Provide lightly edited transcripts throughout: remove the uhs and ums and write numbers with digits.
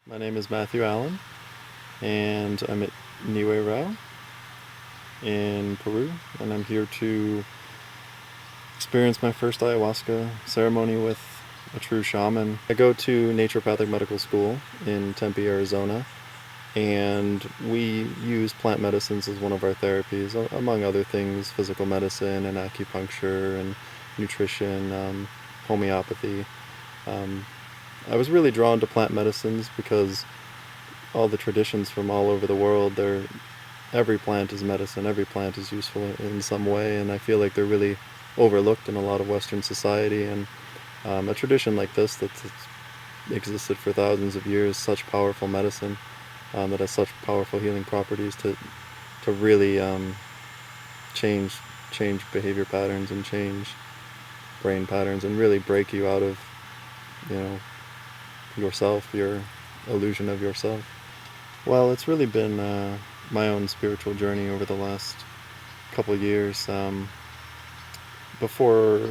My name is Matthew Allen, and I'm at Nihue Rao in Peru, and I'm here to experience my first ayahuasca ceremony with a true shaman. I go to naturopathic medical school in Tempe, Arizona, and we use plant medicines as one of our therapies, among other things, physical medicine and acupuncture and nutrition, homeopathy. Um, I was really drawn to plant medicines because all the traditions from all over the world, every plant is medicine, every plant is useful in some way, and I feel like they're really overlooked in a lot of Western society. And a tradition like this that's existed for thousands of years, such powerful medicine that has such powerful healing properties to really change change behavior patterns and change brain patterns and really break you out of you know yourself, your illusion of yourself. Well, it's really been my own spiritual journey over the last couple of years. Before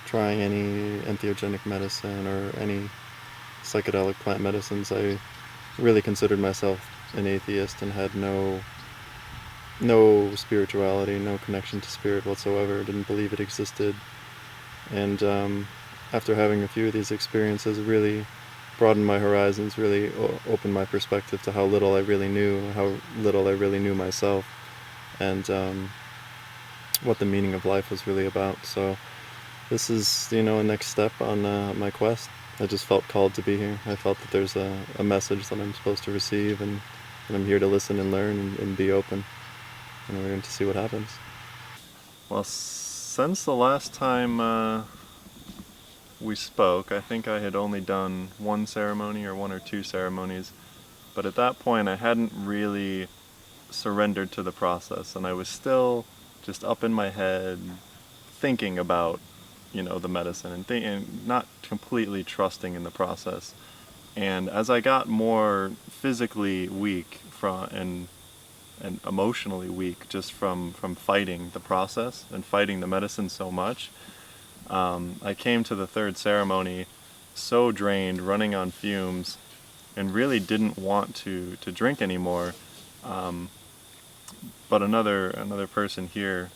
trying any entheogenic medicine or any psychedelic plant medicines, I really considered myself an atheist and had no spirituality, no connection to spirit whatsoever. Didn't believe it existed, and after having a few of these experiences, it really broadened my horizons, really opened my perspective to how little I really knew, how little I really knew myself, and what the meaning of life was really about. So this is, a next step on my quest. I just felt called to be here. I felt that there's a message that I'm supposed to receive, and I'm here to listen and learn and be open, and we're going to see what happens. Well, since the last time we spoke, I think I had only done one ceremony or one or two ceremonies, but at that point I hadn't really surrendered to the process, and I was still just up in my head thinking about, the medicine and not completely trusting in the process. And as I got more physically weak and emotionally weak just from fighting the process and fighting the medicine so much, I came to the third ceremony so drained, running on fumes, and really didn't want to drink anymore. But another person here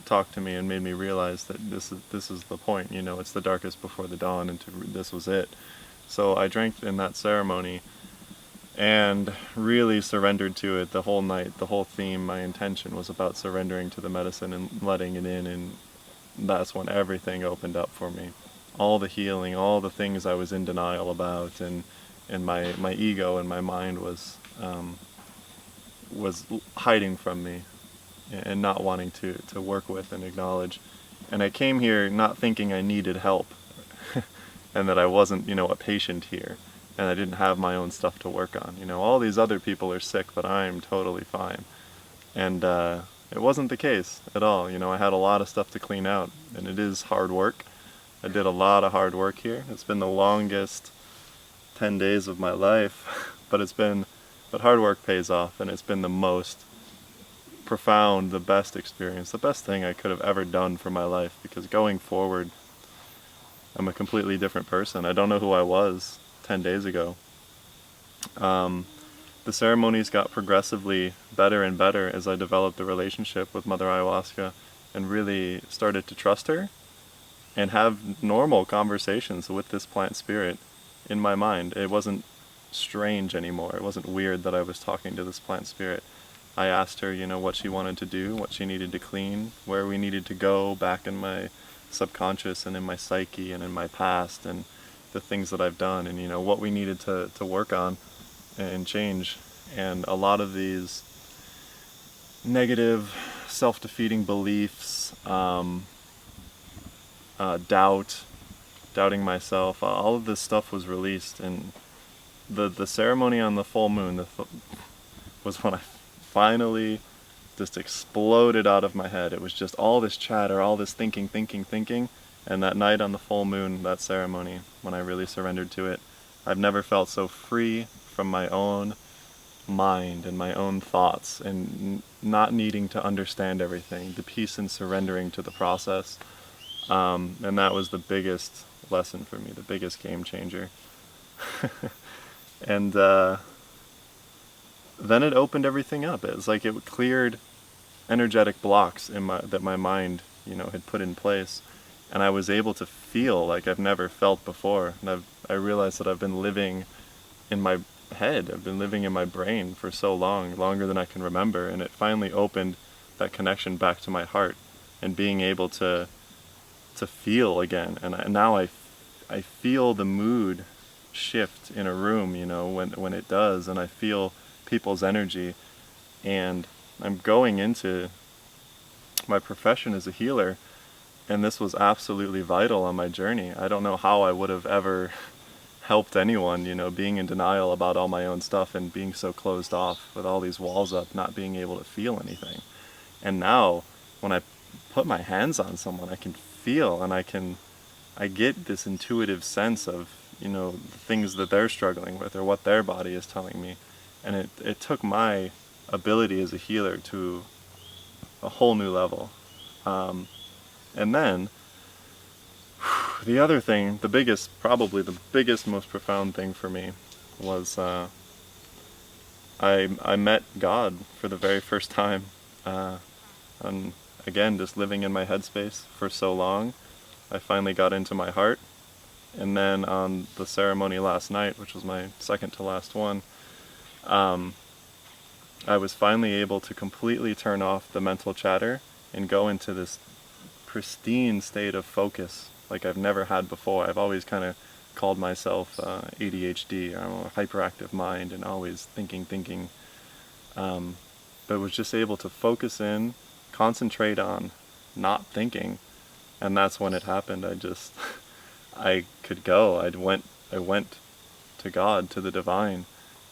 talked to me and made me realize that this is the point. It's the darkest before the dawn, and this was it. So I drank in that ceremony and really surrendered to it the whole night. The whole theme, my intention was about surrendering to the medicine and letting it in, and that's when everything opened up for me. All the healing, all the things I was in denial about, and my ego and my mind was hiding from me and not wanting to work with and acknowledge. And I came here not thinking I needed help and that I wasn't, a patient here, and I didn't have my own stuff to work on. All these other people are sick, but I'm totally fine. And it wasn't the case at all. I had a lot of stuff to clean out, and it is hard work. I did a lot of hard work here. It's been the longest 10 days of my life, but hard work pays off, and it's been the most profound, the best experience, the best thing I could have ever done for my life, because going forward, I'm a completely different person. I don't know who I was 10 days ago. The ceremonies got progressively better and better as I developed a relationship with Mother Ayahuasca and really started to trust her and have normal conversations with this plant spirit in my mind. It wasn't strange anymore. It wasn't weird that I was talking to this plant spirit. I asked her, what she wanted to do, what she needed to clean, where we needed to go back in my subconscious and in my psyche and in my past, and the things that I've done, and what we needed to work on and change. And a lot of these negative, self-defeating beliefs, doubting myself, all of this stuff was released. And the ceremony on the full moon was when I finally just exploded out of my head. It was just all this chatter, all this thinking, and that night on the full moon, that ceremony, when I really surrendered to it, I've never felt so free from my own mind and my own thoughts, and not needing to understand everything, the peace in surrendering to the process. And that was the biggest lesson for me, the biggest game changer. And then it opened everything up. It was like it cleared energetic blocks in that my mind, had put in place, and I was able to feel like I've never felt before. And I realized that I've been living in my head. I've been living in my brain for so long, longer than I can remember, and it finally opened that connection back to my heart and being able to feel again. And now I feel the mood shift in a room, when it does, and I feel people's energy. And I'm going into my profession as a healer, and this was absolutely vital on my journey. I don't know how I would have ever helped anyone, being in denial about all my own stuff and being so closed off with all these walls up, not being able to feel anything. And now, when I put my hands on someone, I can feel, and I get this intuitive sense of, the things that they're struggling with or what their body is telling me. And it took my ability as a healer to a whole new level. And then, the other thing, probably the biggest, most profound thing for me was I met God for the very first time. And again, just living in my headspace for so long, I finally got into my heart. And then on the ceremony last night, which was my second to last one, I was finally able to completely turn off the mental chatter and go into this pristine state of focus like I've never had before. I've always kind of called myself ADHD, or a hyperactive mind, and always thinking. But was just able to focus in, concentrate on not thinking, and that's when it happened. I could go. I went to God, to the divine.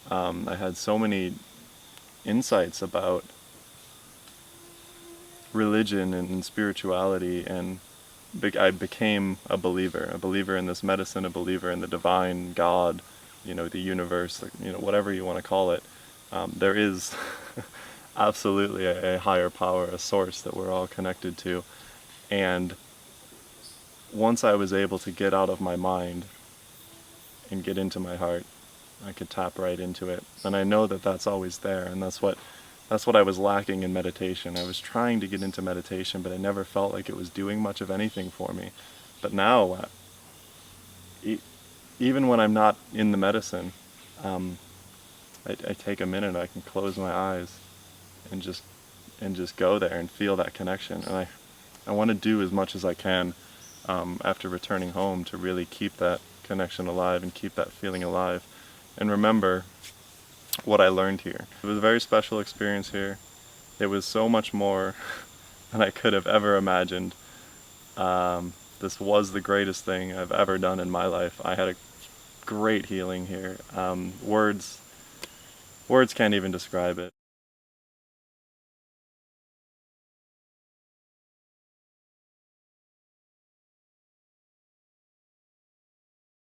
I had so many insights about religion and spirituality, and I became a believer in this medicine, a believer in the divine, God, the universe, whatever you want to call it. There is absolutely a higher power, a source that we're all connected to. And once I was able to get out of my mind and get into my heart, I could tap right into it. And I know that that's always there, and that's what I was lacking in meditation. I was trying to get into meditation, but I never felt like it was doing much of anything for me. But now, even when I'm not in the medicine, I take a minute, I can close my eyes and just go there and feel that connection. And I want to do as much as I can after returning home to really keep that connection alive and keep that feeling alive, and remember what I learned here. It was a very special experience here. It was so much more than I could have ever imagined. This was the greatest thing I've ever done in my life. I had a great healing here. Words can't even describe it.